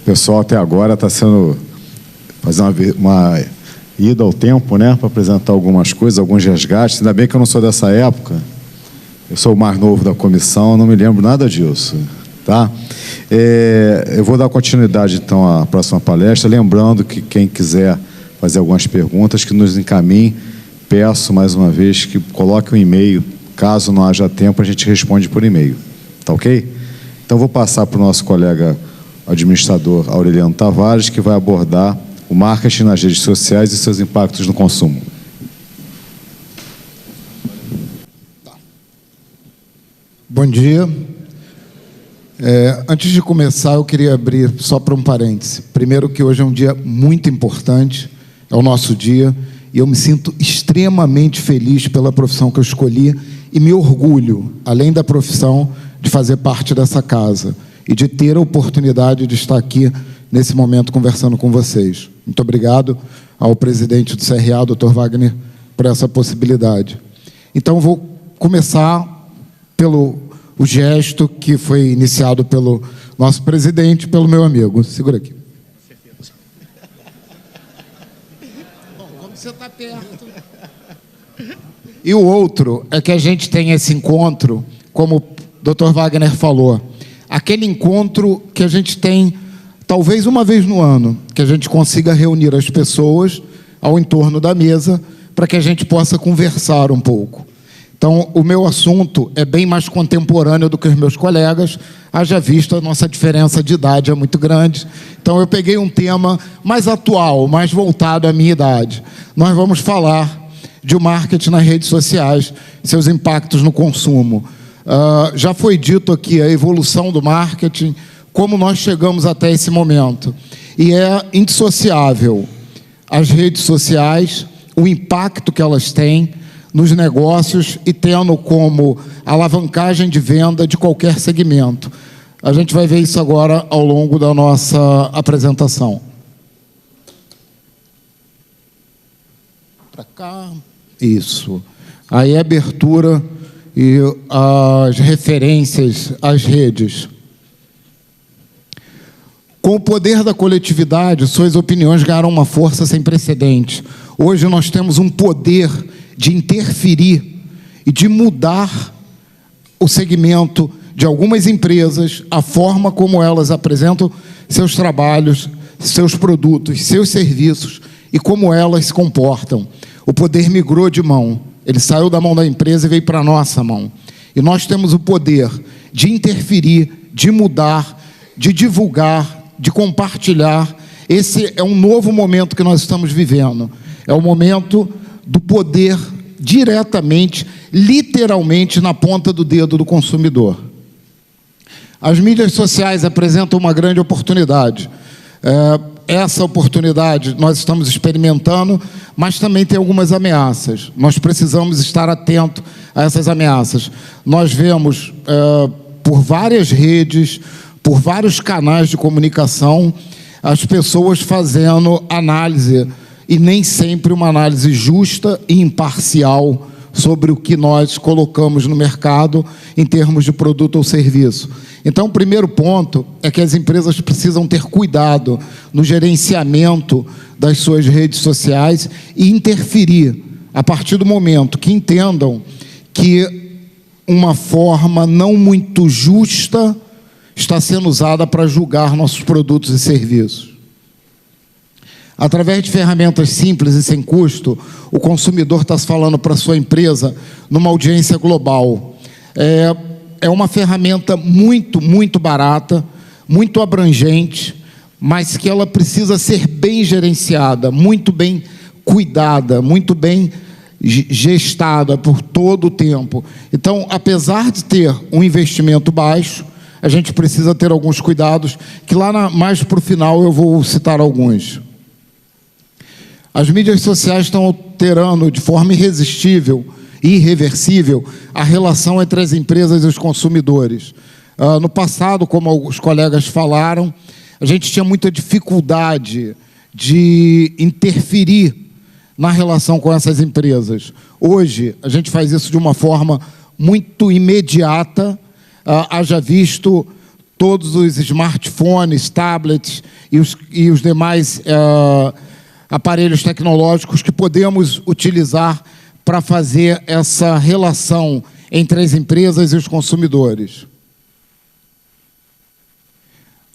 O pessoal até agora está fazendo uma ida ao tempo, né, para apresentar algumas coisas, alguns resgates. Ainda bem que eu não sou dessa época. Eu sou o mais novo da comissão, não me lembro nada disso, tá? Eu vou dar continuidade, então, à próxima palestra, lembrando que quem quiser fazer algumas perguntas, que nos encaminhe. Peço, mais uma vez, que coloque um e-mail. Caso não haja tempo, a gente responde por e-mail. Tá ok? Então, vou passar para o nosso colega administrador Aureliano Tavares, que vai abordar o marketing nas redes sociais e seus impactos no consumo. Bom dia. Antes de começar, eu queria abrir só para um parêntese. Primeiro, que hoje é um dia muito importante, é o nosso dia, e eu me sinto extremamente feliz pela profissão que eu escolhi e me orgulho, além da profissão, de fazer parte dessa casa e de ter a oportunidade de estar aqui nesse momento conversando com vocês. Muito obrigado ao presidente do CRA, Dr. Wagner, por essa possibilidade. Então, vou começar pelo gesto que foi iniciado pelo nosso presidente, pelo meu amigo. Segura aqui. Bom, como você está perto. E o outro é que a gente tem esse encontro, como o Dr. Wagner falou, aquele encontro que a gente tem talvez uma vez no ano, que a gente consiga reunir as pessoas ao entorno da mesa para que a gente possa conversar um pouco. Então, o meu assunto é bem mais contemporâneo do que os meus colegas, haja visto a nossa diferença de idade é muito grande. Então, eu peguei um tema mais atual, mais voltado à minha idade. Nós vamos falar de marketing nas redes sociais, seus impactos no consumo. Já foi dito aqui a evolução do marketing, como nós chegamos até esse momento. E é indissociável as redes sociais, o impacto que elas têm nos negócios e tendo como alavancagem de venda de qualquer segmento. A gente vai ver isso agora ao longo da nossa apresentação. Para cá. Isso. Aí a abertura e as referências às redes. Com o poder da coletividade, suas opiniões ganharam uma força sem precedentes. Hoje nós temos um poder de interferir e de mudar o segmento de algumas empresas, a forma como elas apresentam seus trabalhos, seus produtos, seus serviços e como elas se comportam. O poder migrou de mão, ele saiu da mão da empresa e veio para a nossa mão. E nós temos o poder de interferir, de mudar, de divulgar, de compartilhar. Esse é um novo momento que nós estamos vivendo. É o momento do poder diretamente, literalmente, na ponta do dedo do consumidor. As mídias sociais apresentam uma grande oportunidade. Essa oportunidade nós estamos experimentando, mas também tem algumas ameaças. Nós precisamos estar atentos a essas ameaças. Nós vemos, por várias redes, por vários canais de comunicação, as pessoas fazendo análise, e nem sempre uma análise justa e imparcial sobre o que nós colocamos no mercado em termos de produto ou serviço. Então, o primeiro ponto é que as empresas precisam ter cuidado no gerenciamento das suas redes sociais e interferir a partir do momento que entendam que uma forma não muito justa está sendo usada para julgar nossos produtos e serviços. Através de ferramentas simples e sem custo, o consumidor está falando para a sua empresa numa audiência global. É uma ferramenta muito, muito barata, muito abrangente, mas que ela precisa ser bem gerenciada, muito bem cuidada, muito bem gestada por todo o tempo. Então, apesar de ter um investimento baixo, a gente precisa ter alguns cuidados, que lá mais para o final eu vou citar alguns. As mídias sociais estão alterando de forma irresistível e irreversível a relação entre as empresas e os consumidores. No passado, como os colegas falaram, a gente tinha muita dificuldade de interferir na relação com essas empresas. Hoje, a gente faz isso de uma forma muito imediata, haja visto todos os smartphones, tablets e os demais aparelhos tecnológicos que podemos utilizar para fazer essa relação entre as empresas e os consumidores.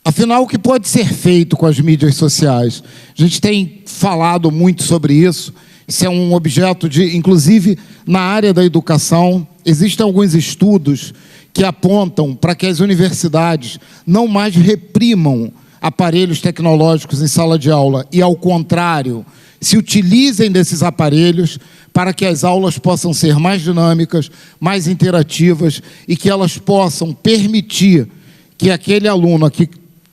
Afinal, o que pode ser feito com as mídias sociais? A gente tem falado muito sobre isso. Isso é um objeto de, inclusive, na área da educação, existem alguns estudos que apontam para que as universidades não mais reprimam aparelhos tecnológicos em sala de aula e, ao contrário, se utilizem desses aparelhos para que as aulas possam ser mais dinâmicas, mais interativas e que elas possam permitir que aquele aluno, aqui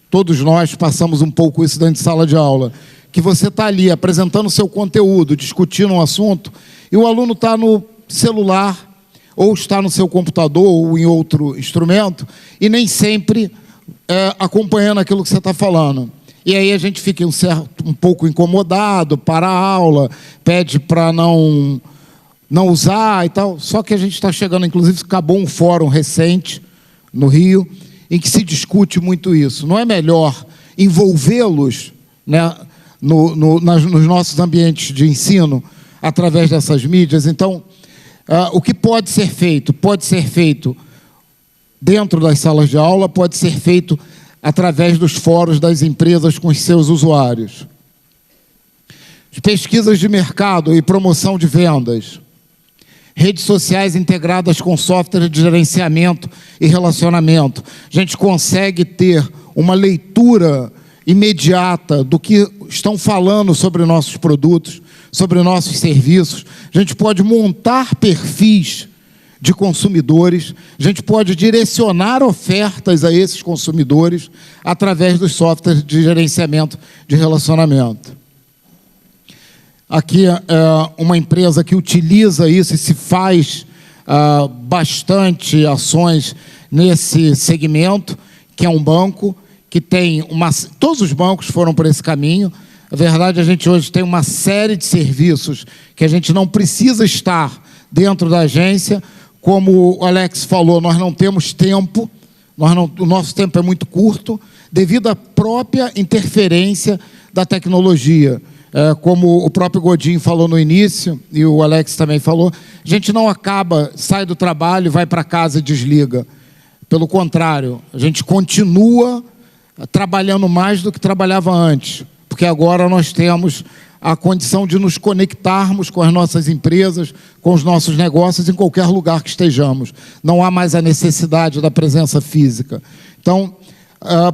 todos nós passamos um pouco isso dentro de sala de aula, que você está ali apresentando o seu conteúdo, discutindo um assunto, e o aluno está no celular, ou está no seu computador, ou em outro instrumento, e nem sempre acompanhando aquilo que você está falando. E aí a gente fica um pouco incomodado, para a aula, pede para não usar e tal. Só que a gente está chegando, inclusive, acabou um fórum recente, no Rio, em que se discute muito isso. Não é melhor envolvê-los, né, nos nossos ambientes de ensino, através dessas mídias? Então, o que pode ser feito? Pode ser feito dentro das salas de aula, pode ser feito através dos fóruns das empresas com os seus usuários. Pesquisas de mercado e promoção de vendas. Redes sociais integradas com software de gerenciamento e relacionamento. A gente consegue ter uma leitura imediata do que estão falando sobre nossos produtos, sobre nossos serviços. A gente pode montar perfis de consumidores, a gente pode direcionar ofertas a esses consumidores através dos softwares de gerenciamento de relacionamento. Aqui é uma empresa que utiliza isso e se faz bastante ações nesse segmento, que é um banco que tem todos os bancos foram por esse caminho. Na verdade, a gente hoje tem uma série de serviços que a gente não precisa estar dentro da agência. Como o Alex falou, nós não temos tempo, o nosso tempo é muito curto, devido à própria interferência da tecnologia. Como o próprio Godinho falou no início, e o Alex também falou, a gente não sai do trabalho, vai para casa e desliga. Pelo contrário, a gente continua trabalhando mais do que trabalhava antes, porque agora nós temos a condição de nos conectarmos com as nossas empresas, com os nossos negócios, em qualquer lugar que estejamos. Não há mais a necessidade da presença física. Então,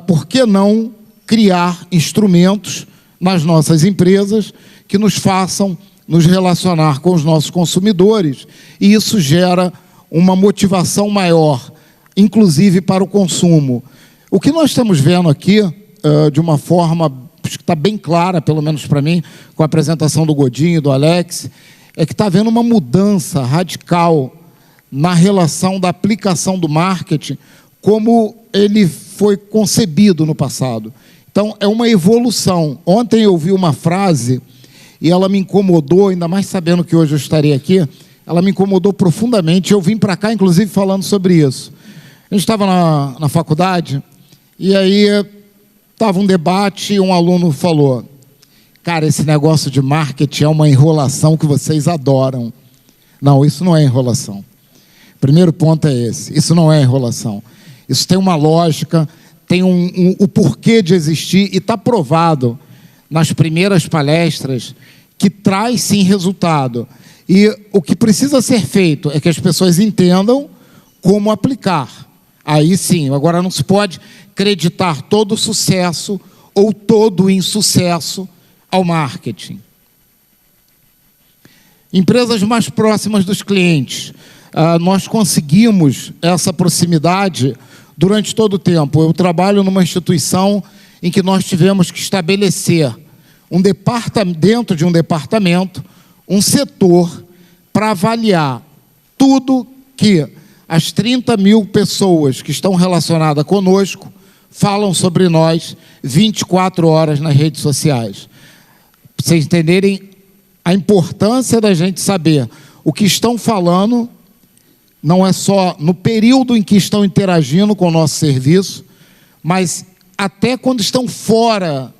por que não criar instrumentos nas nossas empresas que nos façam nos relacionar com os nossos consumidores, e isso gera uma motivação maior, inclusive para o consumo. O que nós estamos vendo aqui, de uma forma que está bem clara, pelo menos para mim, com a apresentação do Godinho e do Alex, é que está havendo uma mudança radical na relação da aplicação do marketing como ele foi concebido no passado. Então, é uma evolução. Ontem eu ouvi uma frase e ela me incomodou, ainda mais sabendo que hoje eu estarei aqui, ela me incomodou profundamente. Eu vim para cá, inclusive, falando sobre isso. A gente estava na faculdade e aí estava um debate e um aluno falou: cara, esse negócio de marketing é uma enrolação que vocês adoram. Não, isso não é enrolação. Primeiro ponto é esse. Isso não é enrolação. Isso tem uma lógica, tem o porquê de existir, e está provado nas primeiras palestras que traz sim resultado. E o que precisa ser feito é que as pessoas entendam como aplicar. Aí sim, agora não se pode acreditar todo o sucesso ou todo o insucesso ao marketing. Empresas mais próximas dos clientes. Nós conseguimos essa proximidade durante todo o tempo. Eu trabalho numa instituição em que nós tivemos que estabelecer dentro de um departamento, um setor para avaliar tudo que as 30 mil pessoas que estão relacionadas conosco falam sobre nós 24 horas nas redes sociais. Para vocês entenderem a importância da gente saber o que estão falando, não é só no período em que estão interagindo com o nosso serviço, mas até quando estão fora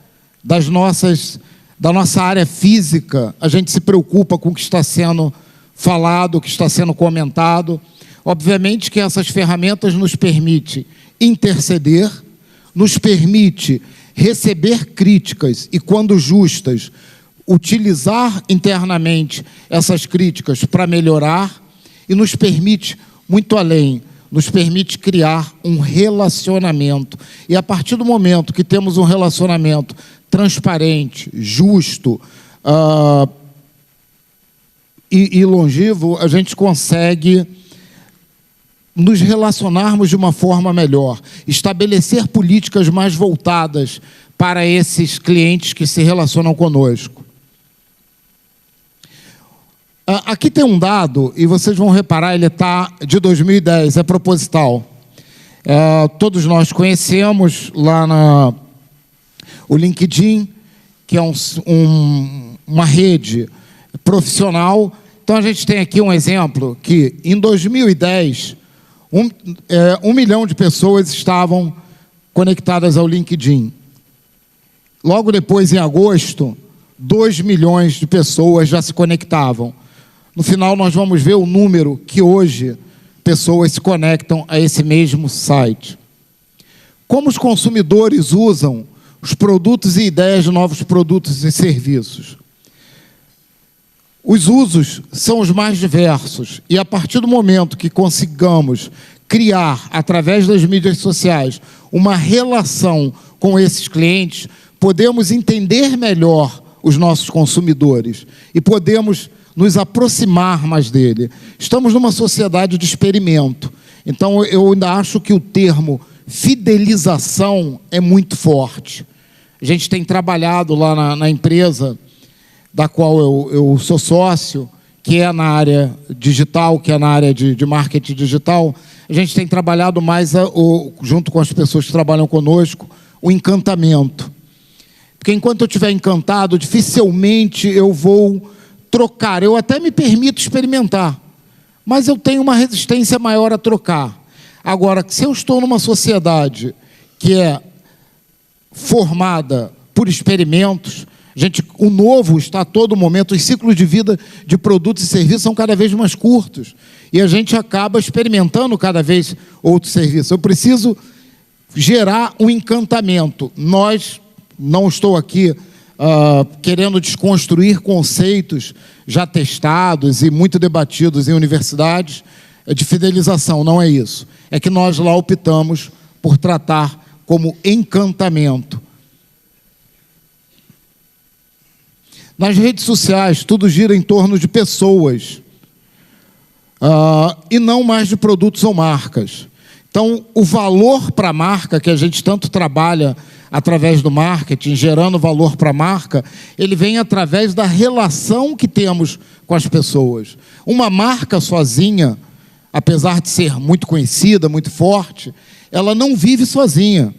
da nossa área física, a gente se preocupa com o que está sendo falado, o que está sendo comentado. Obviamente que essas ferramentas nos permitem interceder, nos permite receber críticas e, quando justas, utilizar internamente essas críticas para melhorar, e nos permite, muito além, nos permite criar um relacionamento. E a partir do momento que temos um relacionamento transparente, justo e longevo, a gente consegue nos relacionarmos de uma forma melhor, estabelecer políticas mais voltadas para esses clientes que se relacionam conosco. Aqui tem um dado, e vocês vão reparar, ele está de 2010, é proposital. Todos nós conhecemos lá o LinkedIn, que é uma rede profissional. Então, a gente tem aqui um exemplo que, em 2010, 1 milhão de pessoas estavam conectadas ao LinkedIn. Logo depois, em agosto, 2 milhões de pessoas já se conectavam. No final, nós vamos ver o número que hoje pessoas se conectam a esse mesmo site. Como os consumidores usam os produtos e ideias de novos produtos e serviços? Os usos são os mais diversos, e a partir do momento que consigamos criar, através das mídias sociais, uma relação com esses clientes, podemos entender melhor os nossos consumidores e podemos nos aproximar mais dele. Estamos numa sociedade de experimento, então eu ainda acho que o termo fidelização é muito forte. A gente tem trabalhado lá na empresa da qual eu sou sócio, que é na área digital, que é na área de marketing digital. A gente tem trabalhado mais, junto com as pessoas que trabalham conosco, o encantamento. Porque enquanto eu estiver encantado, dificilmente eu vou trocar. Eu até me permito experimentar, mas eu tenho uma resistência maior a trocar. Agora, se eu estou numa sociedade que é formada por experimentos, o novo está a todo momento, os ciclos de vida de produtos e serviços são cada vez mais curtos, e a gente acaba experimentando cada vez outros serviços. Eu preciso gerar um encantamento. Não estou aqui querendo desconstruir conceitos já testados e muito debatidos em universidades de fidelização, não é isso. É que nós lá optamos por tratar como encantamento. Nas redes sociais, tudo gira em torno de pessoas e não mais de produtos ou marcas. Então, o valor para a marca, que a gente tanto trabalha através do marketing, gerando valor para a marca, ele vem através da relação que temos com as pessoas. Uma marca sozinha, apesar de ser muito conhecida, muito forte, ela não vive sozinha.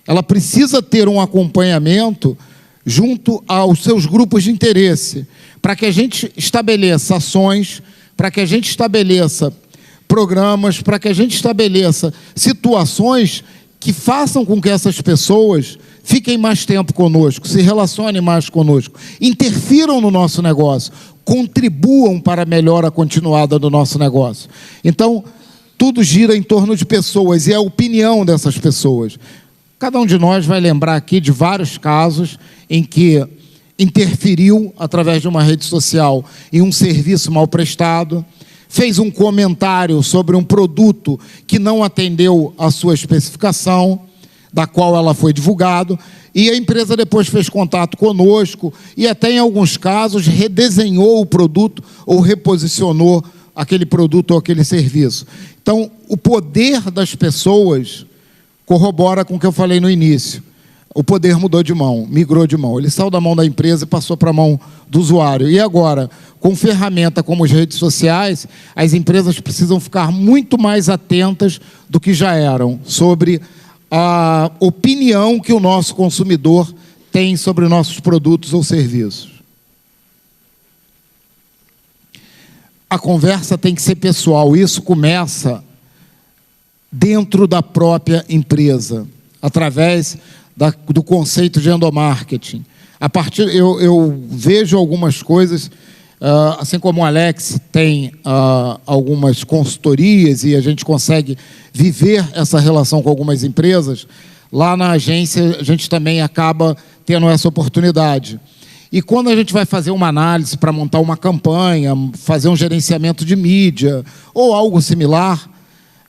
Ela precisa ter um acompanhamento junto aos seus grupos de interesse, para que a gente estabeleça ações, para que a gente estabeleça programas, para que a gente estabeleça situações que façam com que essas pessoas fiquem mais tempo conosco, se relacionem mais conosco, interfiram no nosso negócio, contribuam para a melhora continuada do nosso negócio. Então, tudo gira em torno de pessoas e é a opinião dessas pessoas. Cada um de nós vai lembrar aqui de vários casos em que interferiu através de uma rede social em um serviço mal prestado, fez um comentário sobre um produto que não atendeu a sua especificação, da qual ela foi divulgado, e a empresa depois fez contato conosco e até em alguns casos redesenhou o produto ou reposicionou aquele produto ou aquele serviço. Então, o poder das pessoas corrobora com o que eu falei no início. O poder mudou de mão, migrou de mão. Ele saiu da mão da empresa e passou para a mão do usuário. E agora, com ferramenta como as redes sociais, as empresas precisam ficar muito mais atentas do que já eram sobre a opinião que o nosso consumidor tem sobre nossos produtos ou serviços. A conversa tem que ser pessoal. Isso começa dentro da própria empresa. através do conceito de endomarketing. Eu vejo algumas coisas, assim como o Alex tem algumas consultorias e a gente consegue viver essa relação com algumas empresas, lá na agência a gente também acaba tendo essa oportunidade. E quando a gente vai fazer uma análise para montar uma campanha, fazer um gerenciamento de mídia ou algo similar,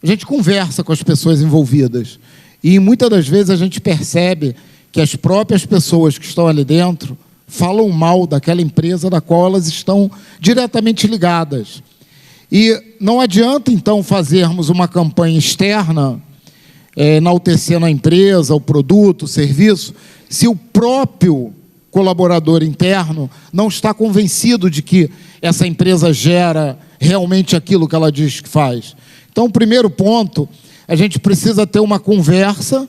a gente conversa com as pessoas envolvidas. E muitas das vezes a gente percebe que as próprias pessoas que estão ali dentro falam mal daquela empresa da qual elas estão diretamente ligadas. E não adianta, então, fazermos uma campanha externa, enaltecendo a empresa, o produto, o serviço, se o próprio colaborador interno não está convencido de que essa empresa gera realmente aquilo que ela diz que faz. Então, o primeiro ponto, a gente precisa ter uma conversa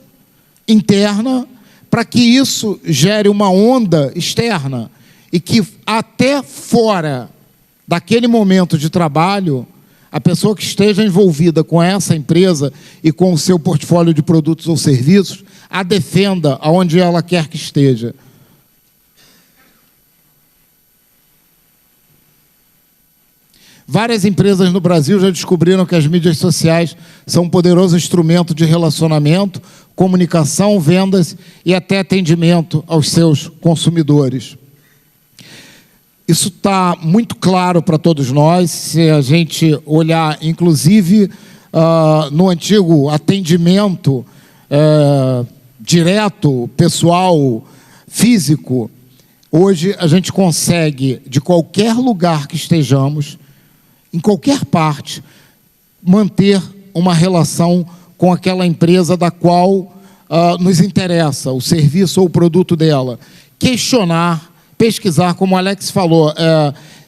interna para que isso gere uma onda externa e que até fora daquele momento de trabalho, a pessoa que esteja envolvida com essa empresa e com o seu portfólio de produtos ou serviços, a defenda aonde ela quer que esteja. Várias empresas no Brasil já descobriram que as mídias sociais são um poderoso instrumento de relacionamento, comunicação, vendas e até atendimento aos seus consumidores. Isso está muito claro para todos nós, se a gente olhar, inclusive, no antigo atendimento direto, pessoal, físico. Hoje a gente consegue, de qualquer lugar que estejamos, em qualquer parte, manter uma relação com aquela empresa da qual nos interessa, o serviço ou o produto dela. Questionar, pesquisar, como o Alex falou,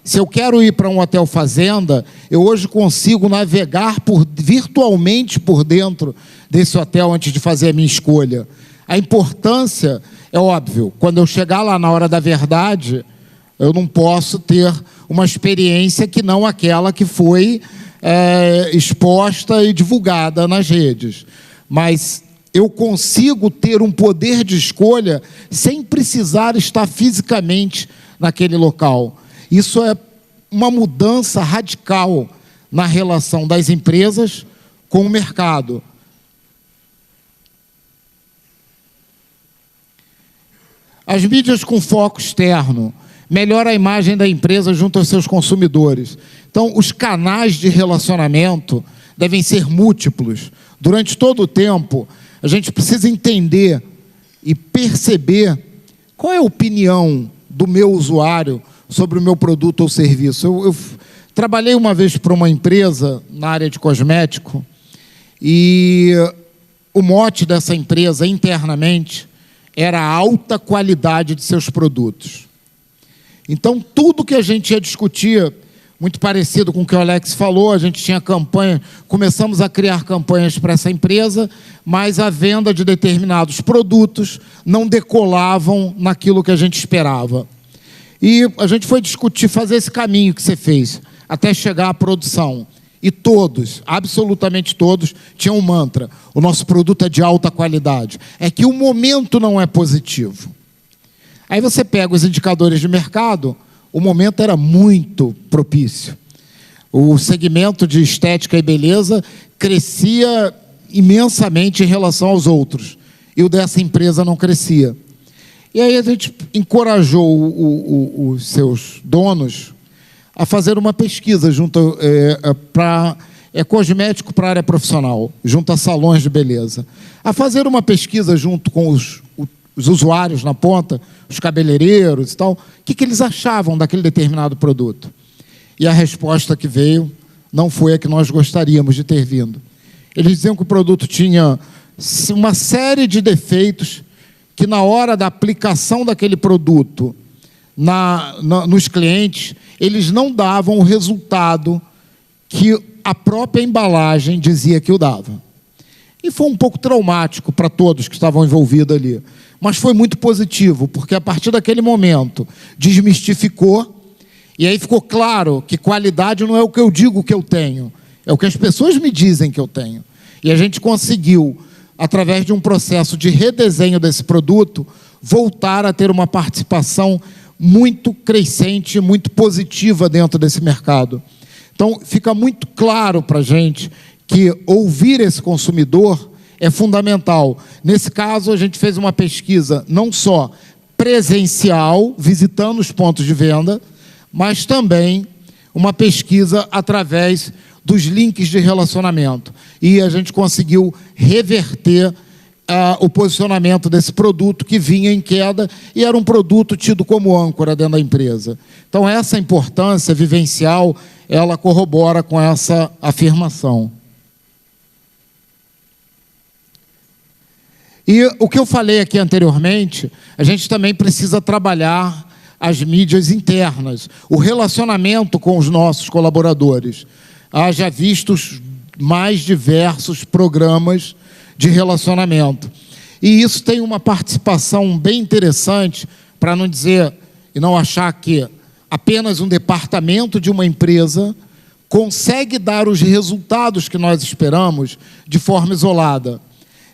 se eu quero ir para um hotel fazenda, eu hoje consigo navegar virtualmente por dentro desse hotel antes de fazer a minha escolha. A importância é óbvio, quando eu chegar lá na hora da verdade, eu não posso ter uma experiência que não aquela que foi exposta e divulgada nas redes. Mas eu consigo ter um poder de escolha sem precisar estar fisicamente naquele local. Isso é uma mudança radical na relação das empresas com o mercado. As mídias com foco externo melhora a imagem da empresa junto aos seus consumidores. Então, os canais de relacionamento devem ser múltiplos. Durante todo o tempo, a gente precisa entender e perceber qual é a opinião do meu usuário sobre o meu produto ou serviço. Eu trabalhei uma vez para uma empresa na área de cosmético e o mote dessa empresa internamente era a alta qualidade de seus produtos. Então, tudo que a gente ia discutir, muito parecido com o que o Alex falou, a gente tinha campanha, começamos a criar campanhas para essa empresa, mas a venda de determinados produtos não decolavam naquilo que a gente esperava. E a gente foi discutir, fazer esse caminho que você fez, até chegar à produção. E todos, absolutamente todos, tinham um mantra: o nosso produto é de alta qualidade. É que o momento não é positivo. Aí você pega os indicadores de mercado, o momento era muito propício. O segmento de estética e beleza crescia imensamente em relação aos outros. E o dessa empresa não crescia. E aí a gente encorajou os seus donos a fazer uma pesquisa junto para cosmético para a área profissional, junto a salões de beleza. A fazer uma pesquisa junto com os usuários na ponta, os cabeleireiros e tal, o que eles achavam daquele determinado produto. E a resposta que veio não foi a que nós gostaríamos de ter vindo. Eles diziam que o produto tinha uma série de defeitos que, na hora da aplicação daquele produto nos clientes, eles não davam o resultado que a própria embalagem dizia que o dava. E foi um pouco traumático para todos que estavam envolvidos ali. Mas foi muito positivo, porque a partir daquele momento desmistificou, e aí ficou claro que qualidade não é o que eu digo que eu tenho, é o que as pessoas me dizem que eu tenho. E a gente conseguiu, através de um processo de redesenho desse produto, voltar a ter uma participação muito crescente, muito positiva dentro desse mercado. Então, fica muito claro para a gente que ouvir esse consumidor é fundamental. Nesse caso, a gente fez uma pesquisa não só presencial, visitando os pontos de venda, mas também uma pesquisa através dos links de relacionamento. E a gente conseguiu reverter o posicionamento desse produto que vinha em queda e era um produto tido como âncora dentro da empresa. Então, essa importância vivencial, ela corrobora com essa afirmação. E o que eu falei aqui anteriormente, a gente também precisa trabalhar as mídias internas, o relacionamento com os nossos colaboradores. Haja vistos mais diversos programas de relacionamento. E isso tem uma participação bem interessante, para não dizer e não achar que apenas um departamento de uma empresa consegue dar os resultados que nós esperamos de forma isolada.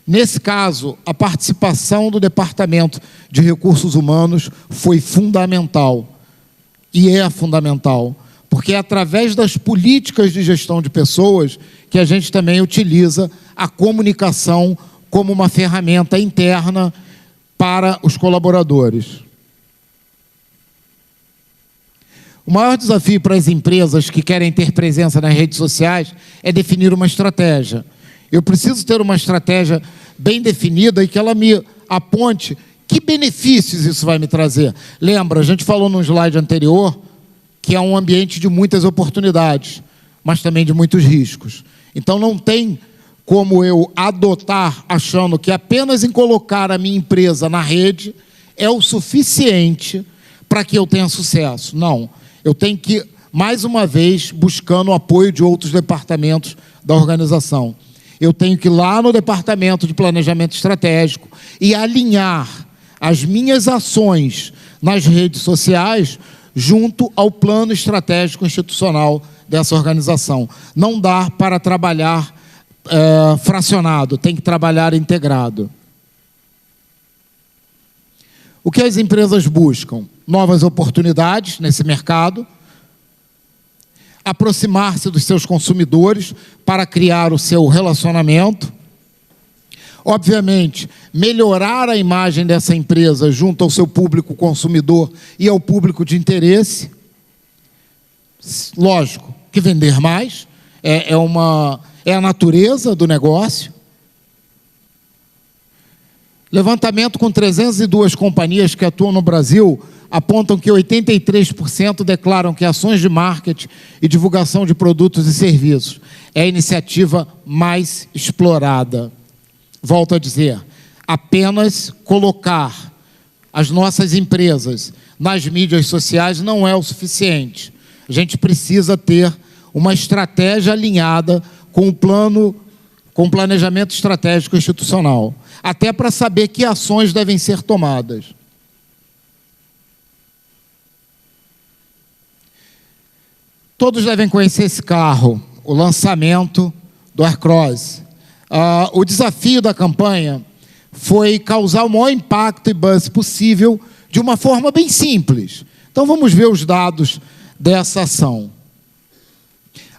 Nesse caso, a participação do Departamento de Recursos Humanos foi fundamental. E é fundamental. Porque é através das políticas de gestão de pessoas que a gente também utiliza a comunicação como uma ferramenta interna para os colaboradores. O maior desafio para as empresas que querem ter presença nas redes sociais é definir uma estratégia. Eu preciso ter uma estratégia bem definida e que ela me aponte que benefícios isso vai me trazer. Lembra, a gente falou num slide anterior que é um ambiente de muitas oportunidades, mas também de muitos riscos. Então, não tem como eu adotar achando que apenas em colocar a minha empresa na rede é o suficiente para que eu tenha sucesso. Não, eu tenho que, mais uma vez, buscando o apoio de outros departamentos da organização. Eu tenho que ir lá no departamento de planejamento estratégico e alinhar as minhas ações nas redes sociais junto ao plano estratégico institucional dessa organização. Não dá para trabalhar fracionado, tem que trabalhar integrado. O que as empresas buscam? Novas oportunidades nesse mercado, aproximar-se dos seus consumidores para criar o seu relacionamento. Obviamente, melhorar a imagem dessa empresa junto ao seu público consumidor e ao público de interesse. Lógico que vender mais é a natureza do negócio. Levantamento com 302 companhias que atuam no Brasil apontam que 83% declaram que ações de marketing e divulgação de produtos e serviços é a iniciativa mais explorada. Volto a dizer, apenas colocar as nossas empresas nas mídias sociais não é o suficiente. A gente precisa ter uma estratégia alinhada com o planejamento estratégico institucional, até para saber que ações devem ser tomadas. Todos devem conhecer esse carro, o lançamento do Aircross. O desafio da campanha foi causar o maior impacto e buzz possível de uma forma bem simples. Então vamos ver os dados dessa ação.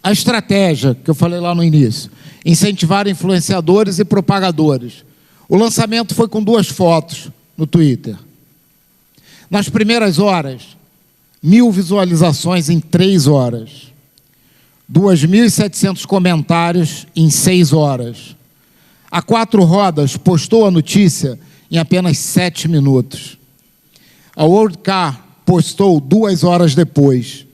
A estratégia, que eu falei lá no início, incentivar influenciadores e propagadores. O lançamento foi com 2 fotos no Twitter. Nas primeiras horas, 1.000 visualizações em 3 horas. 2.700 comentários em 6 horas. A 4 Rodas postou a notícia em apenas 7 minutos. A World Car postou 2 horas depois.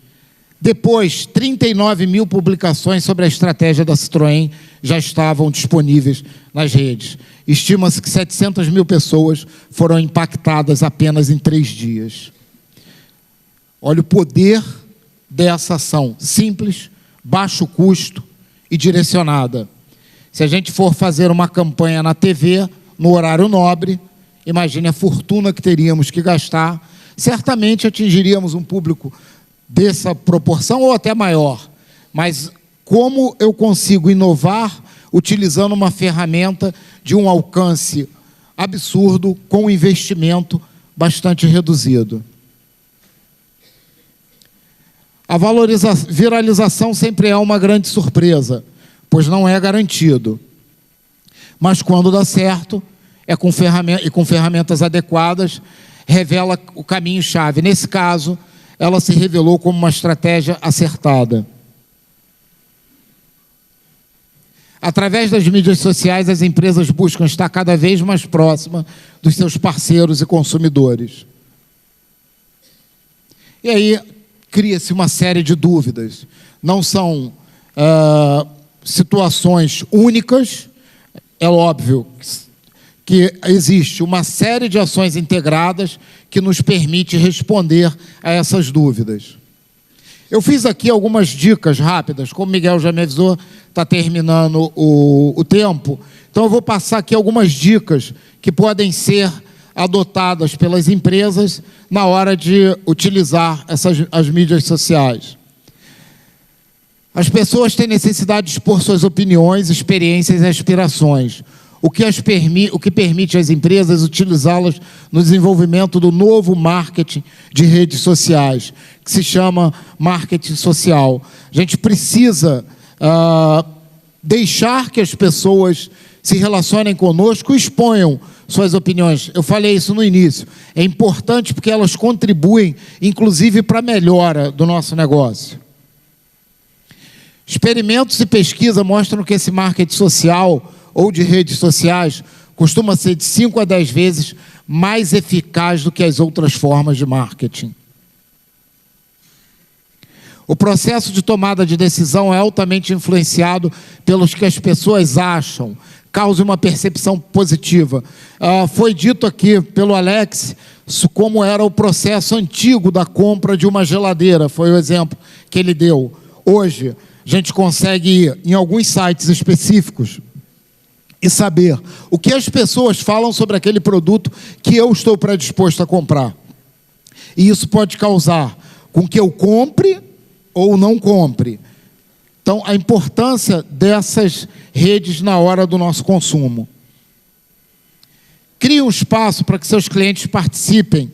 Depois, 39.000 publicações sobre a estratégia da Citroën já estavam disponíveis nas redes. Estima-se que 700.000 pessoas foram impactadas apenas em 3 dias. Olha o poder dessa ação, simples, baixo custo e direcionada. Se a gente for fazer uma campanha na TV, no horário nobre, imagine a fortuna que teríamos que gastar, certamente atingiríamos um público dessa proporção ou até maior. Mas como eu consigo inovar utilizando uma ferramenta de um alcance absurdo, com um investimento bastante reduzido. A viralização sempre é uma grande surpresa, pois não é garantido. Mas quando dá certo, com ferramentas adequadas, revela o caminho-chave. Nesse caso, ela se revelou como uma estratégia acertada. Através das mídias sociais, as empresas buscam estar cada vez mais próximas dos seus parceiros e consumidores. E aí cria-se uma série de dúvidas. Não são situações únicas. É óbvio que existe uma série de ações integradas que nos permite responder a essas dúvidas. Eu fiz aqui algumas dicas rápidas, como o Miguel já me avisou, está terminando o tempo, então eu vou passar aqui algumas dicas que podem ser adotadas pelas empresas na hora de utilizar as mídias sociais. As pessoas têm necessidade de expor suas opiniões, experiências e aspirações, o que permite às empresas utilizá-las no desenvolvimento do novo marketing de redes sociais, que se chama marketing social. A gente precisa deixar que as pessoas se relacionem conosco e exponham suas opiniões. Eu falei isso no início. É importante porque elas contribuem, inclusive, para a melhora do nosso negócio. Experimentos e pesquisa mostram que esse marketing social ou de redes sociais costuma ser de 5 a 10 vezes mais eficaz do que as outras formas de marketing. O processo de tomada de decisão é altamente influenciado pelos que as pessoas acham, causa uma percepção positiva. Foi dito aqui pelo Alex como era o processo antigo da compra de uma geladeira, foi o exemplo que ele deu. Hoje, a gente consegue ir em alguns sites específicos e saber o que as pessoas falam sobre aquele produto que eu estou predisposto a comprar. E isso pode causar com que eu compre ou não compre. Então, a importância dessas redes na hora do nosso consumo. Crie um espaço para que seus clientes participem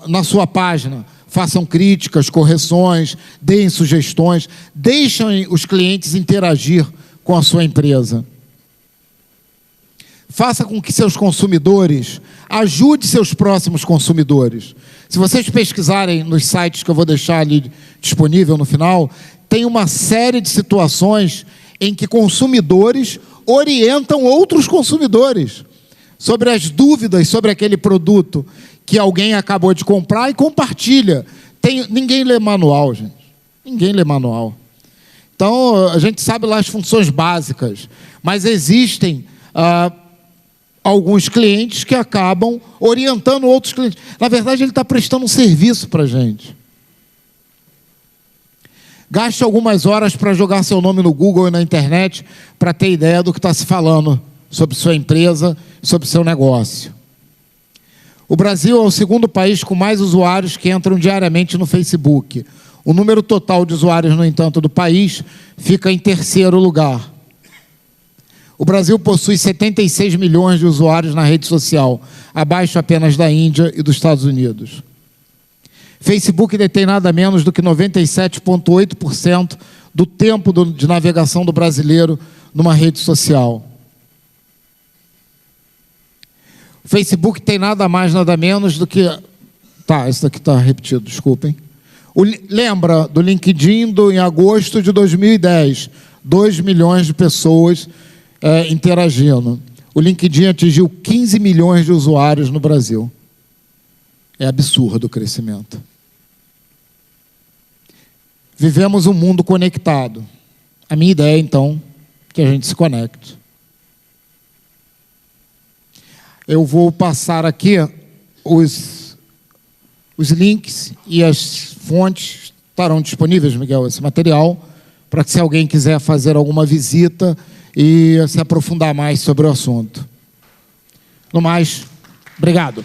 na sua página. Façam críticas, correções, deem sugestões, deixem os clientes interagir com a sua empresa. Faça com que seus consumidores, ajude seus próximos consumidores. Se vocês pesquisarem nos sites que eu vou deixar ali disponível no final, tem uma série de situações em que consumidores orientam outros consumidores sobre as dúvidas sobre aquele produto que alguém acabou de comprar e compartilha. Ninguém lê manual, gente. Ninguém lê manual. Então, a gente sabe lá as funções básicas, mas existem alguns clientes que acabam orientando outros clientes. Na verdade, ele está prestando um serviço para a gente. Gaste algumas horas para jogar seu nome no Google e na internet para ter ideia do que está se falando sobre sua empresa, sobre seu negócio. O Brasil é o segundo país com mais usuários que entram diariamente no Facebook. O número total de usuários, no entanto, do país fica em terceiro lugar. O Brasil possui 76 milhões de usuários na rede social, abaixo apenas da Índia e dos Estados Unidos. Facebook detém nada menos do que 97,8% do tempo de navegação do brasileiro numa rede social. O Facebook tem nada mais, nada menos do que... Isso daqui está repetido, desculpem. Lembra do LinkedIn em agosto de 2010, 2 milhões de pessoas interagindo. O LinkedIn atingiu 15 milhões de usuários no Brasil. É absurdo o crescimento. Vivemos um mundo conectado. A minha ideia, então, é que a gente se conecte. Eu vou passar aqui os links e as fontes estarão disponíveis, Miguel, esse material, para que se alguém quiser fazer alguma visita e se aprofundar mais sobre o assunto. No mais, obrigado.